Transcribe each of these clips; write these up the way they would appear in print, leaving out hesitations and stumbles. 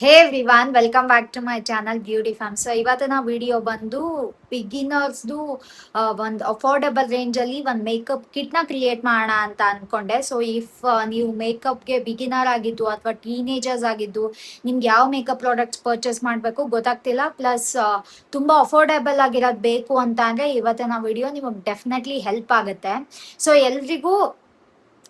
Hey everyone, welcome back to my channel beauty fam. So ಇವತ್ತಿನ video ಬಂದು ಬಿಗಿನರ್ಸ್ದು ಒಂದು ಅಫೋರ್ಡೆಬಲ್ ರೇಂಜಲ್ಲಿ ಒಂದು ಮೇಕಪ್ ಕಿಟ್ನ ಕ್ರಿಯೇಟ್ ಮಾಡೋಣ ಅಂತ ಅನ್ಕೊಂಡೆ. ಸೊ ಇಫ್ ನೀವು ಮೇಕಪ್ಗೆ ಬಿಗಿನರ್ ಆಗಿದ್ದು ಅಥವಾ ಟೀನೇಜರ್ಸ್ ಆಗಿದ್ದು ನಿಮ್ಗೆ ಯಾವ ಮೇಕಪ್ ಪ್ರಾಡಕ್ಟ್ಸ್ ಪರ್ಚೇಸ್ ಮಾಡಬೇಕು ಗೊತ್ತಾಗ್ತಿಲ್ಲ, ಪ್ಲಸ್ ತುಂಬ ಅಫೋರ್ಡೆಬಲ್ ಆಗಿರೋದು ಬೇಕು ಅಂತ ಅಂದರೆ ಇವತ್ತಿನ ವಿಡಿಯೋ ನಿಮಗೆ ಡೆಫಿನೆಟ್ಲಿ ಹೆಲ್ಪ್ ಆಗುತ್ತೆ. ಸೊ ಎಲ್ರಿಗೂ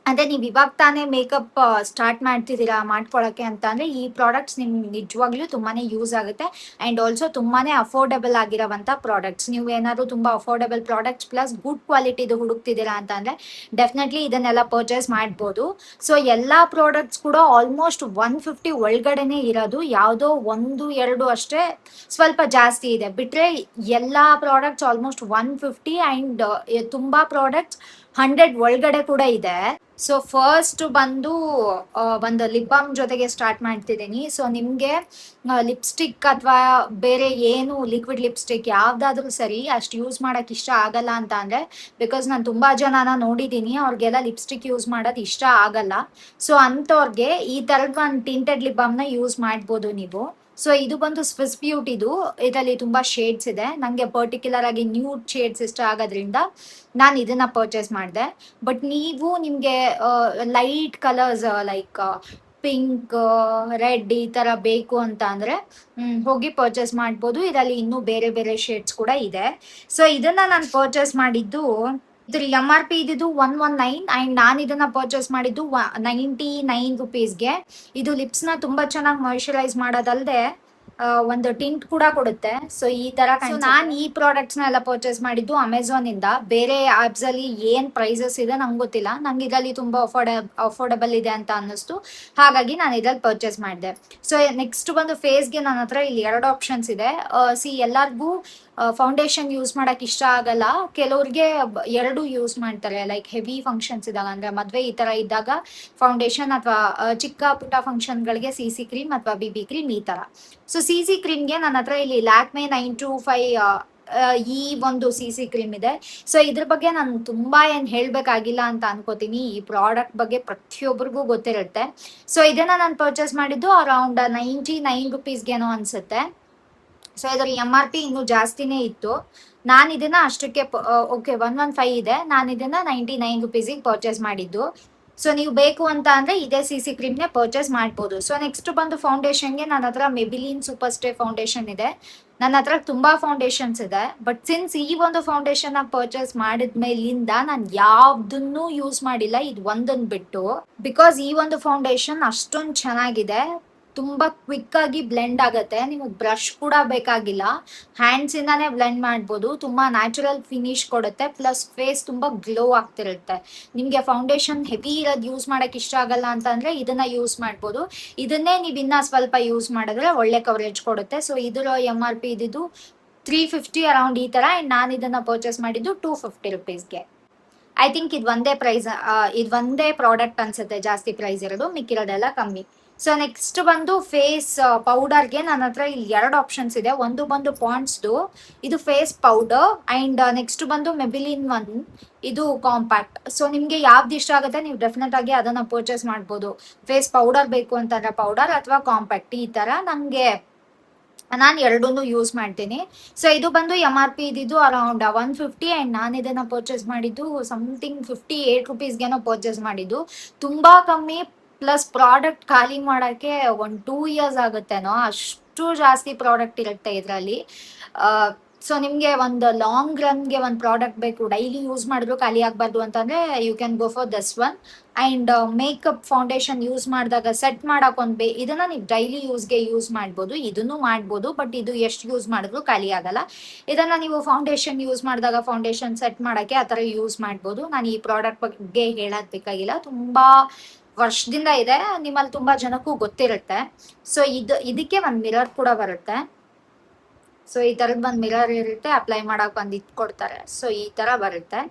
ಅದೇ ನೀವು ಇವಾಗ ತಾನೇ ಮೇಕಪ್ ಸ್ಟಾರ್ಟ್ ಮಾಡ್ತಿದ್ದೀರಾ ಮಾಡ್ಕೊಳಕ್ಕೆ ಅಂತ ಅಂದ್ರೆ ಈ ಪ್ರಾಡಕ್ಟ್ಸ್ ನಿಮ್ಗೆ ನಿಜವಾಗ್ಲೂ ತುಂಬಾನೇ ಯೂಸ್ ಆಗುತ್ತೆ. ಅಂಡ್ ಆಲ್ಸೋ ತುಂಬಾನೇ ಅಫೋರ್ಡೆಬಲ್ ಆಗಿರೋವಂಥ ಪ್ರಾಡಕ್ಟ್ಸ್. ನೀವು ಏನಾದ್ರು ತುಂಬಾ ಅಫೋರ್ಡೆಬಲ್ ಪ್ರಾಡಕ್ಟ್ಸ್ ಪ್ಲಸ್ ಗುಡ್ ಕ್ವಾಲಿಟಿದು ಹುಡುಕ್ತಿದ್ದೀರಾ ಅಂತ ಅಂದ್ರೆ ಡೆಫಿನೆಟ್ಲಿ ಇದನ್ನೆಲ್ಲ ಪರ್ಚೇಸ್ ಮಾಡ್ಬೋದು. ಸೊ ಎಲ್ಲಾ ಪ್ರಾಡಕ್ಟ್ಸ್ ಕೂಡ ಆಲ್ಮೋಸ್ಟ್ 150 ಒಳಗಡೆನೆ ಇರೋದು, ಯಾವುದೋ ಒಂದು ಎರಡು ಅಷ್ಟೇ ಸ್ವಲ್ಪ ಜಾಸ್ತಿ ಇದೆ ಬಿಟ್ರೆ ಎಲ್ಲಾ ಪ್ರಾಡಕ್ಟ್ಸ್ ಆಲ್ಮೋಸ್ಟ್ 150 ಅಂಡ್ ತುಂಬಾ ಪ್ರಾಡಕ್ಟ್ಸ್ 100 ಒಳಗಡೆ ಕೂಡ ಇದೆ. ಸೊ ಫಸ್ಟ್ ಬಂದು ಒಂದು ಲಿಪ್ ಬಾಮ್ ಜೊತೆಗೆ ಸ್ಟಾರ್ಟ್ ಮಾಡ್ತಿದ್ದೀನಿ. ಸೊ ನಿಮಗೆ ಲಿಪ್ಸ್ಟಿಕ್ ಅಥವಾ ಬೇರೆ ಏನು ಲಿಕ್ವಿಡ್ ಲಿಪ್ಸ್ಟಿಕ್ ಯಾವ್ದಾದ್ರೂ ಸರಿ ಅಷ್ಟು ಯೂಸ್ ಮಾಡಕ್ ಇಷ್ಟ ಆಗಲ್ಲ ಅಂತ ಅಂದ್ರೆ, ಬಿಕಾಸ್ ನಾನು ತುಂಬಾ ಜನನ ನೋಡಿದ್ದೀನಿ ಅವ್ರಿಗೆಲ್ಲ ಲಿಪ್ಸ್ಟಿಕ್ ಯೂಸ್ ಮಾಡೋದು ಇಷ್ಟ ಆಗಲ್ಲ. ಸೊ ಅಂಥವ್ರಿಗೆ ಈ ತರದ ಒಂದು ಟಿಂಟೆಡ್ ಲಿಪ್ ಬಾಮ್ನ ಯೂಸ್ ಮಾಡ್ಬೋದು ನೀವು. ಸೊ ಇದು ಬಂದು ಸ್ವಿಸ್ ಬ್ಯೂಟಿದು, ಇದರಲ್ಲಿ ತುಂಬಾ ಶೇಡ್ಸ್ ಇದೆ. ನಂಗೆ ಪರ್ಟಿಕ್ಯುಲರ್ ಆಗಿ ನ್ಯೂಡ್ ಶೇಡ್ಸ್ ಇಷ್ಟ ಆಗೋದ್ರಿಂದ ನಾನು ಇದನ್ನ ಪರ್ಚೇಸ್ ಮಾಡಿದೆ. ಬಟ್ ನೀವು ನಿಮಗೆ light colours like pink, red ಈ ತರ ಬೇಕು ಅಂತ ಅಂದ್ರೆ ಹೋಗಿ ಪರ್ಚೇಸ್ ಮಾಡ್ಬೋದು. ಇದರಲ್ಲಿ ಇನ್ನೂ ಬೇರೆ ಬೇರೆ ಶೇಡ್ಸ್ ಕೂಡ ಇದೆ. ಸೊ ಇದನ್ನ ನಾನು ಪರ್ಚೇಸ್ ಮಾಡಿದ್ದು, ಇದ್ರ MRP ಇದ್ದು 119 ಅಂಡ್ ನಾನು ಇದನ್ನ ಪರ್ಚೇಸ್ ಮಾಡಿದ್ದು 99 ರುಪೀಸ್ಗೆ. ಇದು ಲಿಪ್ಸ್ ನ ತುಂಬಾ ಚೆನ್ನಾಗಿ ಮಾಯಿಶ್ಚರೈಸ್ ಮಾಡೋದಲ್ಲದೆ ಒಂದು ಟಿಂಟ್ ಕೂಡ ಕೊಡುತ್ತೆ. ಸೊ ಈ ತರ ನಾನು ಈ ಪ್ರಾಡಕ್ಟ್ಸ್ ನ ಎಲ್ಲ ಪರ್ಚೇಸ್ ಮಾಡಿದ್ದು ಅಮೆಝಾನ್ ಇಂದ. ಬೇರೆ ಆಪ್ಸ್ ಅಲ್ಲಿ ಏನ್ ಪ್ರೈಸಸ್ ಇದೆ ನಂಗೆ ಗೊತ್ತಿಲ್ಲ, ನಂಗೆ ಇದರಲ್ಲಿ ತುಂಬಾ ಅಫೋರ್ಡೆಬಲ್ ಇದೆ ಅಂತ ಅನ್ನಿಸ್ತು, ಹಾಗಾಗಿ ನಾನು ಇದ್ರಲ್ಲಿ ಪರ್ಚೇಸ್ ಮಾಡಿದೆ. ಸೊ ನೆಕ್ಸ್ಟ್ ಬಂದು ಫೇಸ್ಗೆ ನನ್ನ ಹತ್ರ ಇಲ್ಲಿ ಎರಡು ಆಪ್ಷನ್ಸ್ ಇದೆ. ಎಲ್ಲರಿಗೂ ಫೌಂಡೇಶನ್ ಯೂಸ್ ಮಾಡಕ್ ಇಷ್ಟ ಆಗಲ್ಲ, ಕೆಲವ್ರಿಗೆ ಎರಡು ಯೂಸ್ ಮಾಡ್ತಾರೆ. ಲೈಕ್ ಹೆವಿ ಫಂಕ್ಷನ್ಸ್ ಇದ್ದಾಗ ಅಂದ್ರೆ ಮದ್ವೆ ಈ ತರ ಇದ್ದಾಗ ಫೌಂಡೇಶನ್ ಅಥವಾ ಚಿಕ್ಕ ಪುಟ್ಟ ಫಂಕ್ಷನ್ಗಳಿಗೆ CC ಕ್ರೀಮ್ ಅಥವಾ BB ಕ್ರೀಮ್ ಈ ತರ. ಸೊ CC ಕ್ರೀಮ್ಗೆ ನನ್ನ ಹತ್ರ ಇಲ್ಲಿ ಲ್ಯಾಕ್ಮೆ 925 ಈ ಒಂದು CC ಕ್ರೀಮ್ ಇದೆ. ಸೊ ಇದ್ರ ಬಗ್ಗೆ ನಾನು ತುಂಬಾ ಏನ್ ಹೇಳ್ಬೇಕಾಗಿಲ್ಲ ಅಂತ ಅನ್ಕೋತೀನಿ. ಈ ಪ್ರಾಡಕ್ಟ್ ಬಗ್ಗೆ ಪ್ರತಿಯೊಬ್ಬರಿಗೂ ಗೊತ್ತಿರುತ್ತೆ. ಸೊ ಇದನ್ನ ನಾನು ಪರ್ಚೇಸ್ ಮಾಡಿದ್ದು ಅರೌಂಡ್ 99 ರುಪೀಸ್ಗೇನೋ ಅನ್ಸುತ್ತೆ. ಸೊ ಇದ್ರ MRP ಇನ್ನೂ ಜಾಸ್ತಿನೇ ಇತ್ತು. ನಾನು ಇದನ್ನ ಅಷ್ಟಕ್ಕೆ ಓಕೆ 115 ಇದೆ, ನಾನು ಇದನ್ನ 99 ರುಪೀಸಿಗೆ ಪರ್ಚೇಸ್ ಮಾಡಿದ್ದು. ಸೊ ನೀವು ಬೇಕು ಅಂತ ಅಂದ್ರೆ ಇದೇ CC ಕ್ರೀಮ್ನೇ ಪರ್ಚೇಸ್ ಮಾಡ್ಬೋದು. ಸೊ ನೆಕ್ಸ್ಟ್ ಬಂದು ಫೌಂಡೇಶನ್ಗೆ ನನ್ನ ಹತ್ರ ಮೆಬಿಲಿನ್ ಸೂಪರ್ ಸ್ಟೇ ಫೌಂಡೇಶನ್ ಇದೆ. ನನ್ನ ಹತ್ರ ತುಂಬಾ ಫೌಂಡೇಶನ್ಸ್ ಇದೆ, ಬಟ್ ಸಿನ್ಸ್ ಈ ಒಂದು ಫೌಂಡೇಶನ್ ಪರ್ಚೇಸ್ ಮಾಡಿದ್ಮೇಲಿಂದ ನಾನು ಯಾವ್ದನ್ನು ಯೂಸ್ ಮಾಡಿಲ್ಲ, ಇದು ಒಂದನ್ನು ಬಿಟ್ಟು. ಬಿಕಾಸ್ ಈ ಒಂದು ಫೌಂಡೇಶನ್ ಅಷ್ಟೊಂದು ಚೆನ್ನಾಗಿದೆ, ತುಂಬಾ ಕ್ವಿಕ್ ಆಗಿ ಬ್ಲೆಂಡ್ ಆಗುತ್ತೆ, ನಿಮಗೆ ಬ್ರಷ್ ಕೂಡ ಬೇಕಾಗಿಲ್ಲ, ಹ್ಯಾಂಡ್ಸ್ ಇಂದಾನೇ ಬ್ಲೆಂಡ್ ಮಾಡ್ಬೋದು. ತುಂಬಾ ನ್ಯಾಚುರಲ್ ಫಿನಿಶ್ ಕೊಡುತ್ತೆ, ಪ್ಲಸ್ ಫೇಸ್ ತುಂಬಾ ಗ್ಲೋ ಆಗ್ತಿರುತ್ತೆ. ನಿಮ್ಗೆ ಫೌಂಡೇಶನ್ ಹೆವಿ ಇರೋದು ಯೂಸ್ ಮಾಡಕ್ ಇಷ್ಟ ಆಗಲ್ಲ ಅಂತ ಅಂದ್ರೆ ಇದನ್ನ ಯೂಸ್ ಮಾಡ್ಬೋದು. ಇದನ್ನೇ ನೀವು ಇನ್ನ ಸ್ವಲ್ಪ ಯೂಸ್ ಮಾಡಿದ್ರೆ ಒಳ್ಳೆ ಕವರೇಜ್ ಕೊಡುತ್ತೆ. ಸೊ ಇದರ MRP ಇದ್ದು 350 ಅರೌಂಡ್ ಈ ತರ. ಅಂಡ್ ನಾನು ಇದನ್ನ ಪರ್ಚೇಸ್ ಮಾಡಿದ್ದು 250 ರುಪೀಸ್ಗೆ. ಐ ಥಿಂಕ್ ಇದು ಒಂದೇ ಪ್ರೈಸ್, ಇದು ಒಂದೇ ಪ್ರಾಡಕ್ಟ್ ಅನ್ಸುತ್ತೆ ಜಾಸ್ತಿ ಪ್ರೈಸ್ ಇರೋದು, ಮಿಕ್ಕಿರೋದೆಲ್ಲ ಕಮ್ಮಿ. ಸೊ ನೆಕ್ಸ್ಟ್ ಬಂದು ಫೇಸ್ ಪೌಡರ್ಗೆ ನನ್ನ ಹತ್ರ ಇಲ್ಲಿ ಎರಡು ಆಪ್ಷನ್ಸ್ ಇದೆ. ಒಂದು ಬಂದು ಪಾಂಡ್ಸ್ದು, ಇದು ಫೇಸ್ ಪೌಡರ್, ಅಂಡ್ ನೆಕ್ಸ್ಟ್ ಬಂದು ಮೆಬಿಲಿನ್ ಇದು ಕಾಂಪ್ಯಾಕ್ಟ್. ಸೊ ನಿಮ್ಗೆ ಯಾವ್ದು ಇಷ್ಟ ಆಗುತ್ತೆ ನೀವು ಡೆಫಿನೆಟ್ ಆಗಿ ಅದನ್ನ ಪರ್ಚೇಸ್ ಮಾಡ್ಬೋದು. ಫೇಸ್ ಪೌಡರ್ ಬೇಕು ಅಂತಂದ್ರೆ ಪೌಡರ್ ಅಥವಾ ಕಾಂಪ್ಯಾಕ್ಟ್ ಈ ತರ. ನಾನು ಎರಡನ್ನೂ ಯೂಸ್ ಮಾಡ್ತೀನಿ. ಸೊ ಇದು ಬಂದು MRP ಇದ್ದು ಅರೌಂಡ್ 150 ಅಂಡ್ ನಾನು ಇದನ್ನ ಪರ್ಚೇಸ್ ಮಾಡಿದ್ದು ಸಮಥಿಂಗ್ 58 ರುಪೀಸ್ಗೇನೋ ಪರ್ಚೇಸ್ ಮಾಡಿದ್ದು. ತುಂಬಾ ಕಮ್ಮಿ, ಪ್ಲಸ್ ಪ್ರಾಡಕ್ಟ್ ಖಾಲಿ ಮಾಡೋಕ್ಕೆ 1-2 ಇಯರ್ಸ್ ಆಗುತ್ತೇನೋ, ಅಷ್ಟು ಜಾಸ್ತಿ ಪ್ರಾಡಕ್ಟ್ ಇರುತ್ತೆ ಇದರಲ್ಲಿ. ಸೊ ನಿಮಗೆ ಒಂದು ಲಾಂಗ್ ರನ್ಗೆ ಒಂದು ಪ್ರಾಡಕ್ಟ್ ಬೇಕು, ಡೈಲಿ ಯೂಸ್ ಮಾಡಿದ್ರು ಖಾಲಿ ಆಗಬಾರ್ದು ಅಂತಂದ್ರೆ you can go for this one. And makeup foundation use ಮಾಡಿದಾಗ ಸೆಟ್ ಮಾಡಕ್ ಇದನ್ನ ನೀವು ಡೈಲಿ ಯೂಸ್ಗೆ ಯೂಸ್ ಮಾಡ್ಬೋದು, ಇದನ್ನು ಮಾಡ್ಬೋದು, ಬಟ್ ಇದು ಎಷ್ಟು ಯೂಸ್ ಮಾಡಿದ್ರು ಖಾಲಿ ಆಗಲ್ಲ. ಇದನ್ನ ನೀವು ಫೌಂಡೇಶನ್ ಯೂಸ್ ಮಾಡಿದಾಗ ಫೌಂಡೇಶನ್ ಸೆಟ್ ಮಾಡಕ್ಕೆ ಆ ಥರ ಯೂಸ್ ಮಾಡ್ಬೋದು. ನಾನು ಈ ಪ್ರಾಡಕ್ಟ್ ಬಗ್ಗೆ ಹೇಳೋದ್ ಬೇಕಾಗಿಲ್ಲ, ತುಂಬಾ ವರ್ಷದಿಂದ ಇದೆ, ನಿಮ್ಮಲ್ಲಿ ತುಂಬಾ ಜನಕ್ಕೂ ಗೊತ್ತಿರುತ್ತೆ. ಸೊ ಇದಕ್ಕೆ ಒಂದು ಮಿರರ್ ಕೂಡ ಬರುತ್ತೆ. ಸೊ ಈ ತರದ್ ಬಂದ್ ಮಿರರ್ ಇರುತ್ತೆ, ಅಪ್ಲೈ ಮಾಡಕ್ ಬಂದ್ ಕೊಡ್ತಾರೆ. ಸೊ ಈ ತರ ಬರುತ್ತೆ.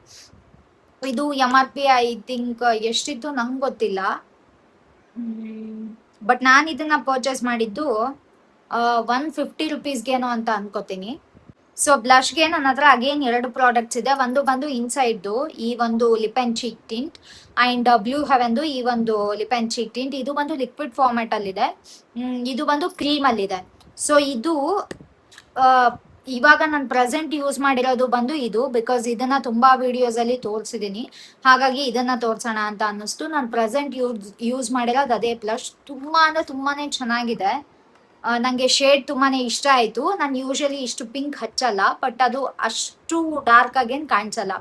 ಇದು MRP ಐ ಥಿಂಕ್ ಎಷ್ಟಿತ್ತು ನಂಗೆ ಗೊತ್ತಿಲ್ಲ, ಬಟ್ ನಾನು ಇದನ್ನ ಪರ್ಚೇಸ್ ಮಾಡಿದ್ದು 150 ರುಪೀಸ್ಗೇನೋ ಅಂತ ಅನ್ಕೋತೀನಿ. ಸೊ ಬ್ಲಷ್ಗೆ ನನ್ನ ಹತ್ರ ಅಗೇನ್ 2 ಪ್ರಾಡಕ್ಟ್ಸ್ ಇದೆ. ಒಂದು ಬಂದು ಇನ್ಸೈಡ್ದು ಈ ಒಂದು lip and cheek tint and blue ಹೆವೆನ್ದು ಈ ಒಂದು ಲಿಪ್ ಅಂಡ್ ಚೀಕ್ ಟಿಂಟ್. ಇದು ಬಂದು ಲಿಕ್ವಿಡ್ ಫಾರ್ಮ್ಯಾಟ್ ಅಲ್ಲಿ ಇದೆ. ಇದು ಬಂದು ಕ್ರೀಮ್ ಅಲ್ಲಿ ಇದೆ. ಸೊ ಇದು ಆ, ಇವಾಗ ನಾನು ಪ್ರೆಸೆಂಟ್ ಯೂಸ್ ಮಾಡಿರೋದು ಬಂದು ಇದು, ಬಿಕಾಸ್ ಇದನ್ನ ತುಂಬಾ ವಿಡಿಯೋಸ್ ಅಲ್ಲಿ ತೋರಿಸಿದೀನಿ, ಹಾಗಾಗಿ ಇದನ್ನ ತೋರ್ಸೋಣ ಅಂತ ಅನ್ನಿಸ್ತು. ನಾನು ಪ್ರೆಸೆಂಟ್ ಯೂಸ್ ಮಾಡಿರೋದು ಅದೇ ಬ್ಲಷ್. ತುಂಬಾ ಅಂದ್ರೆ ತುಂಬಾನೇ ಚೆನ್ನಾಗಿದೆ. ನಂಗೆ ಶೇಡ್ ತುಂಬಾನೇ ಇಷ್ಟ ಆಯ್ತು. ನಾನು ಯೂಶಲಿ ಇಷ್ಟು ಪಿಂಕ್ ಹಚ್ಚಲ್ಲ, ಬಟ್ ಅದು ಅಷ್ಟು ಡಾರ್ಕ್ ಆಗೇನ್ ಕಾಣಿಸಲ್ಲ,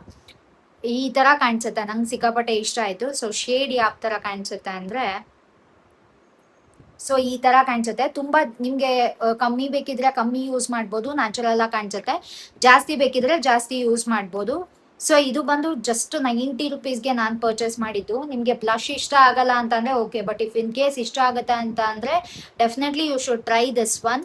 ಈ ತರ ಕಾಣಿಸುತ್ತೆ. ನಂಗೆ ಸಿಕ್ಕಾಪಟ್ಟೆ ಇಷ್ಟ ಆಯ್ತು. ಸೊ ಶೇಡ್ ಯಾವ ತರ ಕಾಣಿಸುತ್ತೆ ಅಂದ್ರೆ, ಸೊ ಈ ತರ ಕಾಣಿಸುತ್ತೆ. ತುಂಬಾ ನಿಮ್ಗೆ ಕಮ್ಮಿ ಬೇಕಿದ್ರೆ ಕಮ್ಮಿ ಯೂಸ್ ಮಾಡ್ಬೋದು, ನ್ಯಾಚುರಲ್ ಆಗಿ ಕಾಣಿಸುತ್ತೆ. ಜಾಸ್ತಿ ಬೇಕಿದ್ರೆ ಜಾಸ್ತಿ ಯೂಸ್ ಮಾಡ್ಬೋದು. ಸೊ ಇದು ಬಂದು ಜಸ್ಟ್ 90 ರುಪೀಸ್ಗೆ ನಾನು ಪರ್ಚೇಸ್ ಮಾಡಿದ್ದು. ನಿಮ್ಗೆ ಬ್ಲಷ್ ಇಷ್ಟ ಆಗಲ್ಲ ಅಂತಂದ್ರೆ okay, but if in case ಇಷ್ಟ ಆಗುತ್ತೆ ಅಂತ ಅಂದ್ರೆ definitely you should try this one.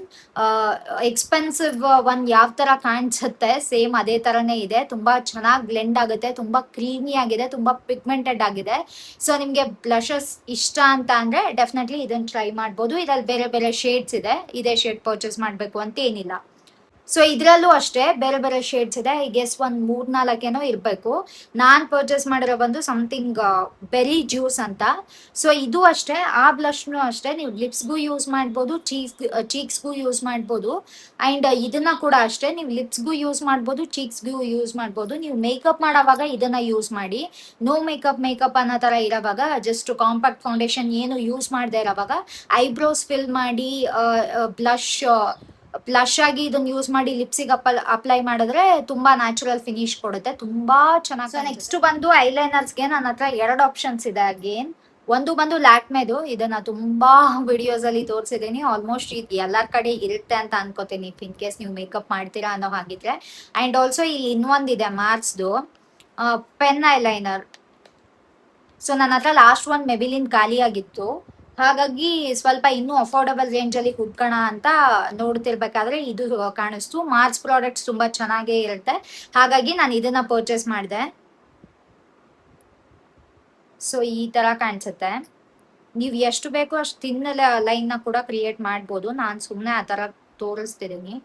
Expensive one ಯಾವ ತರ ಕಾಣಿಸುತ್ತೆ ಸೇಮ್ ಅದೇ ತರನೇ ಇದೆ. ತುಂಬಾ ಚೆನ್ನಾಗಿ ಬ್ಲೆಂಡ್ ಆಗುತ್ತೆ, ತುಂಬಾ ಕ್ರೀಮಿ ಆಗಿದೆ, ತುಂಬಾ ಪಿಗ್ಮೆಂಟೆಡ್ ಆಗಿದೆ. ಸೊ ನಿಮ್ಗೆ ಬ್ಲಷಸ್ ಇಷ್ಟ ಅಂತ ಅಂದ್ರೆ ಡೆಫಿನೆಟ್ಲಿ ಇದನ್ನ ಟ್ರೈ ಮಾಡ್ಬೋದು. ಇದ್ರಲ್ಲಿ ಬೇರೆ ಬೇರೆ ಶೇಡ್ಸ್ ಇದೆ, ಇದೇ ಶೇಡ್ ಪರ್ಚೇಸ್ ಮಾಡ್ಬೇಕು ಅಂತ ಏನಿಲ್ಲ. ಸೊ ಇದ್ರಲ್ಲೂ ಅಷ್ಟೇ ಬೇರೆ ಬೇರೆ ಶೇಡ್ಸ್ ಇದೆ. ಐ ಗೆಸ್ ಒಂದ್ 3-4 ಇರ್ಬೇಕು. ನಾನ್ ಪರ್ಚೇಸ್ ಮಾಡಿರೋ ಬಂದು ಸಮಥಿಂಗ್ ಬೆರಿ ಜ್ಯೂಸ್ ಅಂತ. ಸೊ ಇದು ಅಷ್ಟೇ, ಆ ಬ್ಲಷ್ನು ಅಷ್ಟೇ ನೀವು ಲಿಪ್ಸ್ಗೂ ಯೂಸ್ ಮಾಡ್ಬೋದು, ಚೀಕ್ಸ್ಗೂ ಯೂಸ್ ಮಾಡ್ಬೋದು. ಅಂಡ್ ಇದನ್ನ ಕೂಡ ಅಷ್ಟೇ, ನೀವು ಲಿಪ್ಸ್ಗೂ ಯೂಸ್ ಮಾಡ್ಬೋದು, ಚೀಕ್ಸ್ಗೂ ಯೂಸ್ ಮಾಡ್ಬೋದು. ನೀವು ಮೇಕಪ್ ಮಾಡೋವಾಗ ಇದನ್ನ ಯೂಸ್ ಮಾಡಿ. ನೋ ಮೇಕಪ್ ಅನ್ನೋ ತರ ಇರೋವಾಗ, ಜಸ್ಟ್ ಕಾಂಪ್ಯಾಕ್ಟ್ ಫೌಂಡೇಶನ್ ಏನು ಯೂಸ್ ಮಾಡದೆ ಇರೋವಾಗ ಐಬ್ರೋಸ್ ಫಿಲ್ ಮಾಡಿ ಬ್ಲಷ್ ಆಗಿ ಇದನ್ನ ಯೂಸ್ ಮಾಡಿ ಲಿಪ್ಸಿಗೆ ಅಪ್ಲೈ ಮಾಡಿದ್ರೆ ತುಂಬಾ ನ್ಯಾಚುರಲ್ ಫಿನಿಶ್ ಕೊಡುತ್ತೆ, ತುಂಬಾ ಚೆನ್ನಾಗಿ. ನೆಕ್ಸ್ಟ್ ಬಂದು ಐಲೈನರ್ಸ್ಗೆ ನನ್ನ ಹತ್ರ 2 ಆಪ್ಷನ್ಸ್ ಇದೆ ಅಗೇನ್. ಒಂದು ಬಂದು ಲ್ಯಾಕ್ಮೆದು, ಇದನ್ನ ತುಂಬಾ ವಿಡಿಯೋಸ್ ಅಲ್ಲಿ ತೋರಿಸಿದೀನಿ. ಆಲ್ಮೋಸ್ಟ್ ಇದು ಎಲ್ಲರ ಕಡೆ ಇರುತ್ತೆ ಅಂತ ಅನ್ಕೋತೀನಿ, ಇನ್ ಕೇಸ್ ನೀವು ಮೇಕಪ್ ಮಾಡ್ತೀರಾ ಅನ್ನೋ ಹಾಗಿದ್ರೆ. ಅಂಡ್ ಆಲ್ಸೋ ಇಲ್ಲಿ ಇನ್ನೊಂದಿದೆ ಮಾರ್ಸ್ದು ಪೆನ್ ಐಲೈನರ್. ಸೊ ನನ್ನ ಹತ್ರ ಲಾಸ್ಟ್ ಒನ್ ಮೆಬಿಲಿನ್ ಖಾಲಿ ಆಗಿತ್ತು, ಹಾಗಾಗಿ ಸ್ವಲ್ಪ ಇನ್ನೂ ಅಫೋರ್ಡಬಲ್ ರೇಂಜ್ ಅಲ್ಲಿ ಹುಡ್ಕೋಣ ಅಂತ ನೋಡ್ತಿರ್ಬೇಕಾದ್ರೆ ಇದು ಕಾಣಿಸ್ತು. ಮಾರ್ಸ್ ಪ್ರಾಡಕ್ಟ್ಸ್ ತುಂಬಾ ಚೆನ್ನಾಗೇ ಇರುತ್ತೆ, ಹಾಗಾಗಿ ನಾನು ಇದನ್ನ ಪರ್ಚೇಸ್ ಮಾಡಿದೆ. ಸೊ ಈ ತರ ಕಾಣಿಸುತ್ತೆ. ನೀವು ಎಷ್ಟು ಬೇಕೋ ಅಷ್ಟು ತಿನ್ನ ಲೈನ್ ನ ಕೂಡ ಕ್ರಿಯೇಟ್ ಮಾಡ್ಬೋದು. ನಾನು ಸುಮ್ಮನೆ ಆ ತರ ತೋರಿಸ್ತಿದ್ದೀನಿ.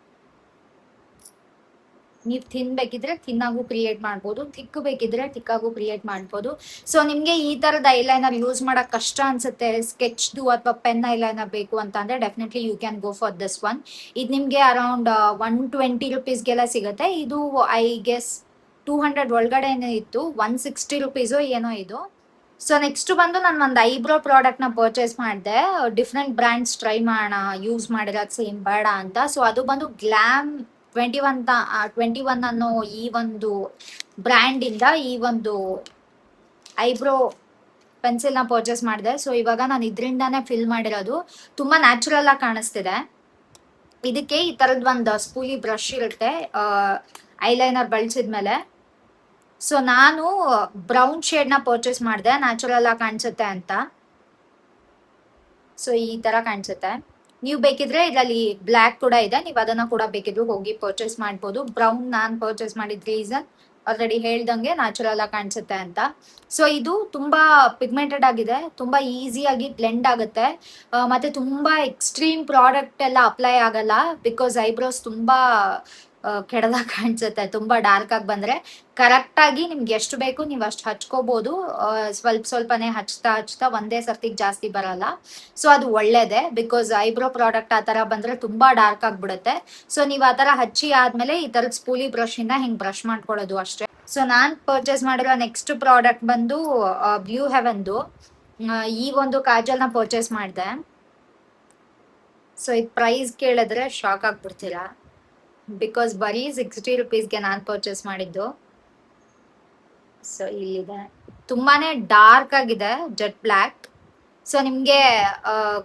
ನೀವು ತಿನ್ಬೇಕಿದ್ರೆ ತಿನ್ನಾಗೂ ಕ್ರಿಯೇಟ್ ಮಾಡ್ಬೋದು, ಥಿಕ್ ಬೇಕಿದ್ರೆ ಥಿಕ್ಕಾಗೂ ಕ್ರಿಯೇಟ್ ಮಾಡ್ಬೋದು. ಸೊ ನಿಮ್ಗೆ ಈ ತರದ ಐಲೈನರ್ ಯೂಸ್ ಮಾಡಕ್ ಕಷ್ಟ ಅನ್ಸುತ್ತೆ, ಸ್ಕೆಚ್ದು ಅಥವಾ ಪೆನ್ ಐಲೈನರ್ ಬೇಕು ಅಂತ ಅಂದ್ರೆ definitely you can go for this one. ಇದು ನಿಮ್ಗೆ ಅರೌಂಡ್ 120 ರುಪೀಸ್ಗೆಲ್ಲ ಸಿಗುತ್ತೆ. ಇದು ಐ ಗೆಸ್ 200 ಒಳಗಡೆನೆ ಇತ್ತು, 160 ರುಪೀಸು ಏನೋ ಇದು. ಸೊ ನೆಕ್ಸ್ಟ್ ಬಂದು ನಾನು ಒಂದು ಐಬ್ರೋ ಪ್ರಾಡಕ್ಟ್ ನ ಪರ್ಚೇಸ್ ಮಾಡಿದೆ. ಡಿಫ್ರೆಂಟ್ ಬ್ರ್ಯಾಂಡ್ಸ್ ಟ್ರೈ ಮಾಡೋಣ, ಯೂಸ್ ಮಾಡಿರೋದು ಸೇಮ್ ಬೇಡ ಅಂತ. ಸೊ ಅದು ಬಂದು ಗ್ಲಾಮ್ 21 ಅನ್ನೋ ಈ ಒಂದು ಬ್ರ್ಯಾಂಡ್ ಇಂದ ಈ ಒಂದು ಐಬ್ರೋ ಪೆನ್ಸಿಲ್ ನ ಪರ್ಚೇಸ್ ಮಾಡಿದೆ. ಸೊ ಇವಾಗ ನಾನು ಇದರಿಂದಾನೇ ಫಿಲ್ ಮಾಡಿರೋದು. ತುಂಬಾ ನ್ಯಾಚುರಲ್ ಆಗಿ ಕಾಣಿಸ್ತಿದೆ. ಇದಕ್ಕೆ ಈ ತರದ್ ಒಂದು ಸ್ಪೂಲಿ ಬ್ರಷ್ ಇರುತ್ತೆ ಐಲೈನರ್ ಬಳಸಿದ್ಮೇಲೆ. ಸೊ ನಾನು ಬ್ರೌನ್ ಶೇಡ್ ನ ಪರ್ಚೇಸ್ ಮಾಡಿದೆ, ನ್ಯಾಚುರಲ್ ಆಗಿ ಕಾಣಿಸುತ್ತೆ ಅಂತ. ಸೊ ಈ ತರ ಕಾಣಿಸುತ್ತೆ. ನೀವು ಬೇಕಿದ್ರೆ ಇದರಲ್ಲಿ ಬ್ಲ್ಯಾಕ್ ಕೂಡ ಇದೆ, ನೀವು ಅದನ್ನ ಕೂಡ ಬೇಕಿದ್ರು ಹೋಗಿ ಪರ್ಚೇಸ್ ಮಾಡ್ಬೋದು. ಬ್ರೌನ್ ನಾನು ಪರ್ಚೇಸ್ ಮಾಡಿದ ರೀಸನ್ ಆಲ್ರೆಡಿ ಹೇಳ್ದಂಗೆ ನ್ಯಾಚುರಲ್ ಆಗಿ ಕಾಣಿಸುತ್ತೆ ಅಂತ. ಸೊ ಇದು ತುಂಬಾ ಪಿಗ್ಮೆಂಟೆಡ್ ಆಗಿದೆ, ತುಂಬಾ ಈಸಿಯಾಗಿ ಬ್ಲೆಂಡ್ ಆಗುತ್ತೆ, ಮತ್ತೆ ತುಂಬಾ ಎಕ್ಸ್ಟ್ರೀಮ್ ಪ್ರಾಡಕ್ಟ್ ಎಲ್ಲ ಅಪ್ಲೈ ಆಗಲ್ಲ, ಬಿಕಾಸ್ ಐಬ್ರೋಸ್ ತುಂಬಾ ಕೆಡದಾಗ ಕಾಣಿಸುತ್ತೆ. ತುಂಬಾ ಡಾರ್ಕ್ ಆಗಿ ಬಂದ್ರೆ ಕರೆಕ್ಟ್ ಆಗಿ ನಿಮ್ಗೆ ಎಷ್ಟು ಬೇಕು ನೀವು ಅಷ್ಟು ಹಚ್ಕೋಬಹುದು. ಸ್ವಲ್ಪನೇ ಹಚ್ತಾ ಒಂದೇ ಸರ್ತಿಗೆ ಜಾಸ್ತಿ ಬರಲ್ಲ. ಸೊ ಅದು ಒಳ್ಳೇದೇ, ಬಿಕಾಸ್ ಐಬ್ರೋ ಪ್ರಾಡಕ್ಟ್ ಆ ತರ ಬಂದ್ರೆ ತುಂಬಾ ಡಾರ್ಕ್ ಆಗ್ಬಿಡುತ್ತೆ. ಸೊ ನೀವು ಆ ತರ ಹಚ್ಚಿ ಆದ್ಮೇಲೆ ಈ ತರದ ಸ್ಪೂಲಿ ಬ್ರಷ್ ಇಂದ ಹಿಂಗ್ ಬ್ರಷ್ ಮಾಡ್ಕೊಳ್ಳೋದು ಅಷ್ಟೇ. ಸೊ ನಾನ್ ಪರ್ಚೇಸ್ ಮಾಡಿರೋ ನೆಕ್ಸ್ಟ್ ಪ್ರಾಡಕ್ಟ್ ಬಂದು ಬ್ಲೂ ಹೆವೆನ್ದು ಈ ಒಂದು ಕಾಜಲ್ ನ ಪರ್ಚೇಸ್ ಮಾಡಿದೆ. ಸೊ ಇದು ಪ್ರೈಸ್ ಕೇಳಿದ್ರೆ ಶಾಕ್ ಆಗ್ಬಿಡ್ತೀರಾ, ಬಿಕಾಸ್ ಬರೀ 60 ರುಪೀಸ್ಗೆ ನಾನು ಪರ್ಚೇಸ್ ಮಾಡಿದ್ದು. ಸೊ ಇಲ್ಲಿದೆ, ತುಂಬಾನೇ ಡಾರ್ಕ್ ಆಗಿದೆ, ಜೆಟ್ ಬ್ಲ್ಯಾಕ್. ಸೊ ನಿಮ್ಗೆ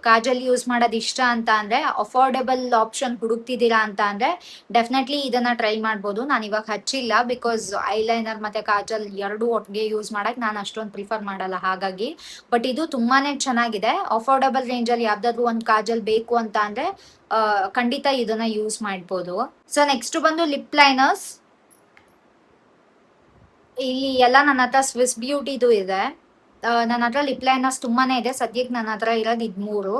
ಕಾಜಲ್ ಯೂಸ್ ಮಾಡೋದು ಇಷ್ಟ ಅಂತ ಅಂದ್ರೆ, ಅಫೋರ್ಡೆಬಲ್ ಆಪ್ಷನ್ ಹುಡುಕ್ತಿದ್ದೀರಾ ಅಂತ ಅಂದ್ರೆ ಡೆಫಿನೆಟ್ಲಿ ಇದನ್ನ ಟ್ರೈ ಮಾಡ್ಬೋದು. ನಾನು ಇವಾಗ ಹಚ್ಚಿಲ್ಲ, ಬಿಕಾಸ್ ಐಲೈನರ್ ಮತ್ತೆ ಕಾಜಲ್ ಎರಡು ಒಟ್ಟಿಗೆ ಯೂಸ್ ಮಾಡಕ್ ನಾನು ಅಷ್ಟೊಂದು ಪ್ರಿಫರ್ ಮಾಡಲ್ಲ, ಹಾಗಾಗಿ. ಬಟ್ ಇದು ತುಂಬಾನೇ ಚೆನ್ನಾಗಿದೆ. ಅಫೋರ್ಡೆಬಲ್ ರೇಂಜ್ ಅಲ್ಲಿ ಯಾವ್ದಾದ್ರು ಒಂದು ಕಾಜಲ್ ಬೇಕು ಅಂತ ಅಂದ್ರೆ ಖಂಡಿತ ಇದನ್ನ ಯೂಸ್ ಮಾಡ್ಬೋದು. ಸೊ ನೆಕ್ಸ್ಟ್ ಬಂದು ಲಿಪ್ ಲೈನರ್ಸ್. ಇಲ್ಲಿ ಎಲ್ಲ ನನ್ನ ಹತ್ರ ಸ್ವಿಸ್ ಬ್ಯೂಟಿದು ಇದೆ. ನನ್ನ ಹತ್ರ ಲಿಪ್ ಲೈನರ್ಸ್ ತುಂಬಾನೇ ಇದೆ, ಸದ್ಯಕ್ಕೆ ನನ್ನ ಹತ್ರ ಇರೋದು 3.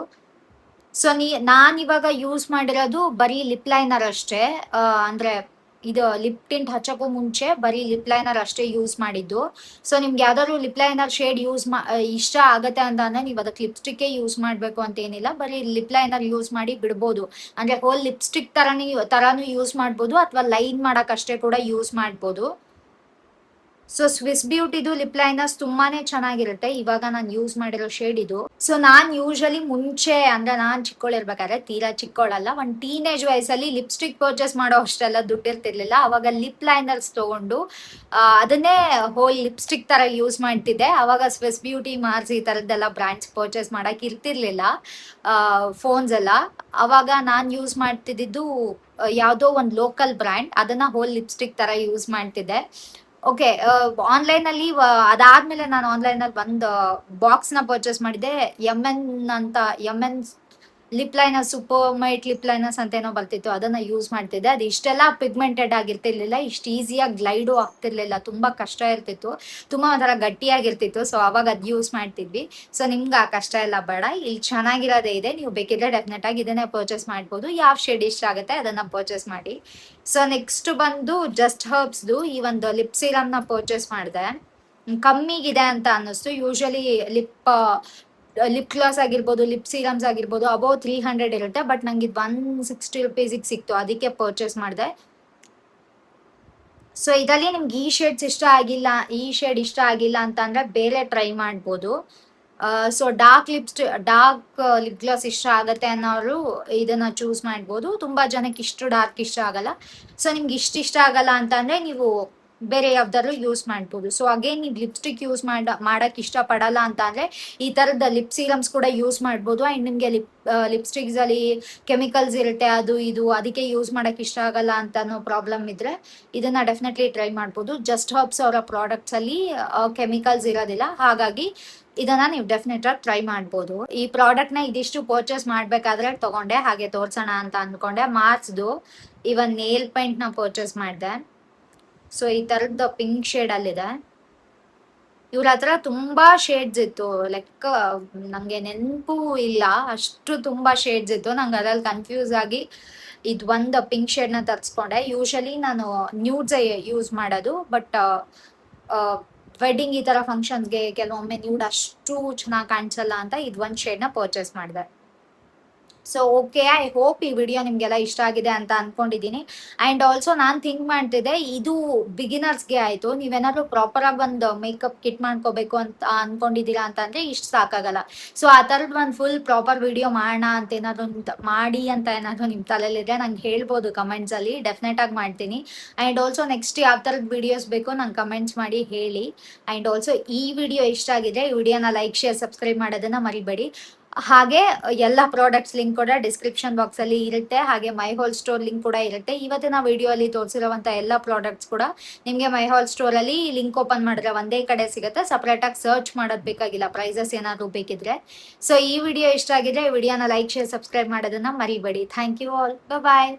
ಸೊ ನಾನ್ ಇವಾಗ ಯೂಸ್ ಮಾಡಿರೋದು ಬರೀ ಲಿಪ್ ಲೈನರ್ ಅಷ್ಟೇ. ಅಂದ್ರೆ ಇದು ಲಿಪ್ ಟಿಂಟ್ ಹಚ್ಚಕ್ಕೂ ಮುಂಚೆ ಬರೀ ಲಿಪ್ ಲೈನರ್ ಅಷ್ಟೇ ಯೂಸ್ ಮಾಡಿದ್ದು. ಸೊ ನಿಮ್ಗೆ ಯಾವ್ದಾದ್ರು ಲಿಪ್ ಲೈನರ್ ಶೇಡ್ ಇಷ್ಟ ಆಗತ್ತೆ ಅಂತ ಅಂದ್ರೆ ನೀವು ಅದಕ್ಕೆ ಲಿಪ್ಸ್ಟಿಕ್ ಯೂಸ್ ಮಾಡ್ಬೇಕು ಅಂತ ಏನಿಲ್ಲ, ಬರೀ ಲಿಪ್ ಲೈನರ್ ಯೂಸ್ ಮಾಡಿ ಬಿಡ್ಬೋದು. ಅಂದ್ರೆ ಹೋಲ್ ಲಿಪ್ಸ್ಟಿಕ್ ತರಾನು ಯೂಸ್ ಮಾಡ್ಬೋದು, ಅಥವಾ ಲೈನ್ ಮಾಡಕ್ ಅಷ್ಟೇ ಕೂಡ ಯೂಸ್ ಮಾಡ್ಬೋದು. ಸೊ ಸ್ವಿಸ್ ಬ್ಯೂಟಿದು ಲಿಪ್ ಲೈನರ್ಸ್ ತುಂಬಾನೇ ಚೆನ್ನಾಗಿರುತ್ತೆ. ಇವಾಗ ನಾನು ಯೂಸ್ ಮಾಡಿರೋ ಶೇಡ್ ಇದು. ಸೊ ನಾನ್ ಯೂಶಲಿ ಮುಂಚೆ ಅಂದ್ರೆ ನಾನ್ ಚಿಕ್ಕೋಳಿರ್ಬೇಕಾದ್ರೆ, ತೀರಾ ಚಿಕ್ಕೋಳಲ್ಲ, ಒಂದ್ ಟೀನೇಜ್ ವಯಸ್ಸಲ್ಲಿ ಲಿಪ್ಸ್ಟಿಕ್ ಪರ್ಚೇಸ್ ಮಾಡೋ ಅಷ್ಟೆಲ್ಲ ದುಡ್ಡಿರ್ತಿರ್ಲಿಲ್ಲ. ಅವಾಗ ಲಿಪ್ ಲೈನರ್ಸ್ ತಗೊಂಡು ಅದನ್ನೇ ಹೋಲ್ ಲಿಪ್ಸ್ಟಿಕ್ ತರ ಯೂಸ್ ಮಾಡ್ತಿದ್ದೆ. ಅವಾಗ ಸ್ವಿಸ್ ಬ್ಯೂಟಿ, ಮಾರ್ಸ್ ಈ ತರದ್ದೆಲ್ಲ ಬ್ರ್ಯಾಂಡ್ಸ್ ಪರ್ಚೇಸ್ ಮಾಡಕ್ ಇರ್ತಿರ್ಲಿಲ್ಲ ಫೋನ್ಸ್ ಎಲ್ಲ. ಅವಾಗ ನಾನ್ ಯೂಸ್ ಮಾಡ್ತಿದ್ದು ಯಾವ್ದೋ ಒಂದ್ ಲೋಕಲ್ ಬ್ರ್ಯಾಂಡ್, ಅದನ್ನ ಹೋಲ್ ಲಿಪ್ಸ್ಟಿಕ್ ತರ ಯೂಸ್ ಮಾಡ್ತಿದ್ದೆ. ಓಕೆ, ಆನ್ಲೈನ್ ಅಲ್ಲಿ ಅದಾದ್ಮೇಲೆ ನಾನು ಆನ್ಲೈನ್ ಅಲ್ಲಿ ಒಂದು ಬಾಕ್ಸ್ ನ ಪರ್ಚೇಸ್ ಮಾಡಿದೆ. M N lip liner, super matte lip liners ಅಂತ ಏನೋ ಬರ್ತಿತ್ತು, ಅದನ್ನ ಯೂಸ್ ಮಾಡ್ತಿದ್ದೆ. ಅದು ಇಷ್ಟೆಲ್ಲ ಪಿಗ್ಮೆಂಟೆಡ್ ಆಗಿರ್ತಿರ್ಲಿಲ್ಲ, ಇಷ್ಟು ಈಸಿಯಾಗಿ ಗ್ಲೈಡು ಆಗ್ತಿರ್ಲಿಲ್ಲ, ತುಂಬಾ ಕಷ್ಟ ಇರ್ತಿತ್ತು, ತುಂಬಾ ಒಂಥರ ಗಟ್ಟಿಯಾಗಿರ್ತಿತ್ತು. ಸೊ ಅವಾಗ ಅದ್ ಯೂಸ್ ಮಾಡ್ತಿದ್ವಿ. ಸೊ ನಿಮ್ಗೆ ಆ ಕಷ್ಟ ಎಲ್ಲ ಬೇಡ, ಇಲ್ಲಿ ಚೆನ್ನಾಗಿರೋದೇ ಇದೆ. ನೀವು ಬೇಕಿದ್ರೆ ಡೆಫಿನೆಟ್ ಆಗಿ ಇದನ್ನೇ ಪರ್ಚೇಸ್ ಮಾಡ್ಬೋದು. ಯಾವ ಶೇಡ್ ಇಷ್ಟ ಆಗುತ್ತೆ ಅದನ್ನ ಪರ್ಚೇಸ್ ಮಾಡಿ. ಸೊ ನೆಕ್ಸ್ಟ್ ಬಂದು ಜಸ್ಟ್ ಹರ್ಬ್ಸ್ದು ಈ ಒಂದು ಲಿಪ್ ಸೀರಮ್ ನ ಪರ್ಚೇಸ್ ಮಾಡಿದೆ. ಕಮ್ಮಿಗಿದೆ ಅಂತ ಅನ್ನಿಸ್ತು. ಯೂಶಲಿ ಲಿಪ್ ಗ್ಲಾಸ್ ಆಗಿರ್ಬೋದು, ಲಿಪ್ ಸೀರಮ್ಸ್ ಆಗಿರ್ಬೋದು, ಅಬೌವ್ 300 ಇರುತ್ತೆ. ಬಟ್ ನಂಗೆ ಇದು 160 ರುಪೀಸಿಗೆ ಸಿಕ್ತು, ಅದಕ್ಕೆ ಪರ್ಚೇಸ್ ಮಾಡಿದೆ. ಸೊ ಇದರಲ್ಲಿ ನಿಮ್ಗೆ ಈ ಶೇಡ್ ಇಷ್ಟ ಆಗಿಲ್ಲ ಅಂತ ಅಂದ್ರೆ ಬೇರೆ ಟ್ರೈ ಮಾಡ್ಬೋದು. ಸೊ ಡಾರ್ಕ್ ಲಿಪ್ ಗ್ಲಾಸ್ ಇಷ್ಟ ಆಗತ್ತೆ ಅನ್ನೋರು ಇದನ್ನ ಚೂಸ್ ಮಾಡ್ಬೋದು. ತುಂಬಾ ಜನಕ್ಕೆ ಇಷ್ಟು ಡಾರ್ಕ್ ಇಷ್ಟ ಆಗಲ್ಲ. ಸೊ ನಿಮ್ಗೆ ಇಷ್ಟ ಆಗಲ್ಲ ಅಂತ ಅಂದ್ರೆ ನೀವು ಬೇರೆ ಯಾವ್ದಾದ್ರು ಯೂಸ್ ಮಾಡ್ಬೋದು. ಸೊ ಅಗೇನ್ ನೀವು ಲಿಪ್ಸ್ಟಿಕ್ ಯೂಸ್ ಮಾಡಕ್ ಇಷ್ಟ ಪಡಲ್ಲ ಅಂತ ಅಂದ್ರೆ ಈ ತರದ ಲಿಪ್ ಸೀರಮ್ಸ್ ಕೂಡ ಯೂಸ್ ಮಾಡ್ಬೋದು. ಅಂಡ್ ನಿಮ್ಗೆ ಲಿಪ್ಸ್ಟಿಕ್ಸ್ ಅಲ್ಲಿ ಕೆಮಿಕಲ್ಸ್ ಇರುತ್ತೆ, ಅದು ಇದು, ಅದಕ್ಕೆ ಯೂಸ್ ಮಾಡಕ್ ಇಷ್ಟ ಆಗಲ್ಲ ಅಂತ ಅನ್ನೋ ಪ್ರಾಬ್ಲಮ್ ಇದ್ರೆ ಇದನ್ನ ಡೆಫಿನೆಟ್ಲಿ ಟ್ರೈ ಮಾಡ್ಬೋದು. ಜಸ್ಟ್ ಹರ್ಬ್ಸ್ ಅವರ ಪ್ರಾಡಕ್ಟ್ಸ್ ಅಲ್ಲಿ ಕೆಮಿಕಲ್ಸ್ ಇರೋದಿಲ್ಲ, ಹಾಗಾಗಿ ಇದನ್ನ ನೀವು ಡೆಫಿನೆಟ್ ಆಗಿ ಟ್ರೈ ಮಾಡ್ಬೋದು. ಈ ಪ್ರಾಡಕ್ಟ್ ನ ಇದಿಷ್ಟು ಪರ್ಚೇಸ್ ಮಾಡ್ಬೇಕಾದ್ರೆ ತಗೊಂಡೆ, ಹಾಗೆ ತೋರ್ಸೋಣ ಅಂತ ಅನ್ಕೊಂಡೆ. ಮಾರ್ಸ್ದು ಇವನ್ ನೇಲ್ ಪೇಂಟ್ ನ ಪರ್ಚೇಸ್ ಮಾಡಿದೆ. ಸೊ ಈ ತರದ ಪಿಂಕ್ ಶೇಡ್ ಅಲ್ಲಿದೆ. ಇವ್ರ ಹತ್ರ ತುಂಬಾ ಶೇಡ್ಸ್ ಇತ್ತು, ಲೆಕ್ಕ ನಂಗೆ ನೆನಪು ಇಲ್ಲ, ಅಷ್ಟು ತುಂಬಾ ಶೇಡ್ಸ್ ಇತ್ತು. ನಂಗೆ ಅದ್ರಲ್ಲಿ ಕನ್ಫ್ಯೂಸ್ ಆಗಿ ಇದು ಒಂದು ಪಿಂಕ್ ಶೇಡ್ ನ ತರ್ಸ್ಕೊಂಡೆ. ಯೂಶಲಿ ನಾನು ನ್ಯೂಡ್ಸ್ ಯೂಸ್ ಮಾಡೋದು, ಬಟ್ ವೆಡ್ಡಿಂಗ್ ಈ ತರ ಫಂಕ್ಷನ್ಸ್ಗೆ ಕೆಲವೊಮ್ಮೆ ನ್ಯೂಡ್ ಅಷ್ಟು ಚೆನ್ನಾಗಿ ಕಾಣಿಸಲ್ಲ ಅಂತ ಇದು ಒಂದ್ ಶೇಡ್ ನ ಪರ್ಚೇಸ್ ಮಾಡಿದೆ. ಸೊ ಓಕೆ, ಐ ಹೋಪ್ ಈ ವಿಡಿಯೋ ನಿಮ್ಗೆಲ್ಲ ಇಷ್ಟ ಆಗಿದೆ ಅಂತ ಅನ್ಕೊಂಡಿದೀನಿ. ಅಂಡ್ ಆಲ್ಸೋ ನಾನ್ ಥಿಂಕ್ ಮಾಡ್ತಿದ್ದೆ, ಇದು ಬಿಗಿನರ್ಸ್ಗೆ ಆಯ್ತು. ನೀವೇನಾದ್ರು ಪ್ರಾಪರ್ ಆಗಿ ಒಂದು ಮೇಕಪ್ ಕಿಟ್ ಮಾಡ್ಕೋಬೇಕು ಅಂತ ಅನ್ಕೊಂಡಿದೀರಾ ಅಂತಂದ್ರೆ ಇಷ್ಟು ಸಾಕಾಗಲ್ಲ. ಸೊ ಆ ತರದ್ ಒಂದು ಫುಲ್ ಪ್ರಾಪರ್ ವಿಡಿಯೋ ಮಾಡೋಣ ಅಂತ ಏನಾದ್ರು ನಿಮ್ ತಲೆಯಲ್ಲಿದೆ, ನಂಗೆ ಹೇಳ್ಬೋದು ಕಮೆಂಟ್ಸ್ ಅಲ್ಲಿ, ಡೆಫಿನೆಟ್ ಆಗಿ ಮಾಡ್ತೀನಿ. ಅಂಡ್ ಆಲ್ಸೋ ನೆಕ್ಸ್ಟ್ ಯಾವ ತರದ ವಿಡಿಯೋಸ್ ಬೇಕು ನಂಗೆ ಕಮೆಂಟ್ಸ್ ಮಾಡಿ ಹೇಳಿ. ಅಂಡ್ ಆಲ್ಸೋ ಈ ವಿಡಿಯೋ ಇಷ್ಟ ಆಗಿದೆ, ಈ ವಿಡಿಯೋನ ಲೈಕ್, ಶೇರ್, ಸಬ್ಸ್ಕ್ರೈಬ್ ಮಾಡೋದನ್ನ ಮರಿಬೇಡಿ. ಹಾಗೆ ಎಲ್ಲ ಪ್ರಾಡಕ್ಟ್ಸ್ ಲಿಂಕ್ ಕೂಡ ಡಿಸ್ಕ್ರಿಪ್ಷನ್ ಬಾಕ್ಸ್ ಅಲ್ಲಿ ಇರುತ್ತೆ, ಹಾಗೆ ಮೈ ಹೋಲ್ ಸ್ಟೋರ್ ಲಿಂಕ್ ಕೂಡ ಇರುತ್ತೆ. ಇವತ್ತಿನ ವಿಡಿಯೋ ಅಲ್ಲಿ ತೋರಿಸಿರುವಂತ ಎಲ್ಲ ಪ್ರಾಡಕ್ಟ್ಸ್ ಕೂಡ ನಿಮ್ಗೆ ಮೈ ಹೋಲ್ ಸ್ಟೋರ್ ಅಲ್ಲಿ ಲಿಂಕ್ ಓಪನ್ ಮಾಡಿದ್ರೆ ಒಂದೇ ಕಡೆ ಸಿಗುತ್ತೆ, ಸಪರೇಟ್ ಆಗಿ ಸರ್ಚ್ ಮಾಡೋದ್ ಬೇಕಾಗಿಲ್ಲ, ಪ್ರೈಸಸ್ ಏನಾದ್ರು ಬೇಕಿದ್ರೆ. ಸೊ ಈ ವಿಡಿಯೋ ಇಷ್ಟ ಆಗಿದ್ರೆ ಈ ವಿಡಿಯೋನ ಲೈಕ್, ಶೇರ್, ಸಬ್ಸ್ಕ್ರೈಬ್ ಮಾಡೋದನ್ನ ಮರಿಬೇಡಿ. Thank you all, bye.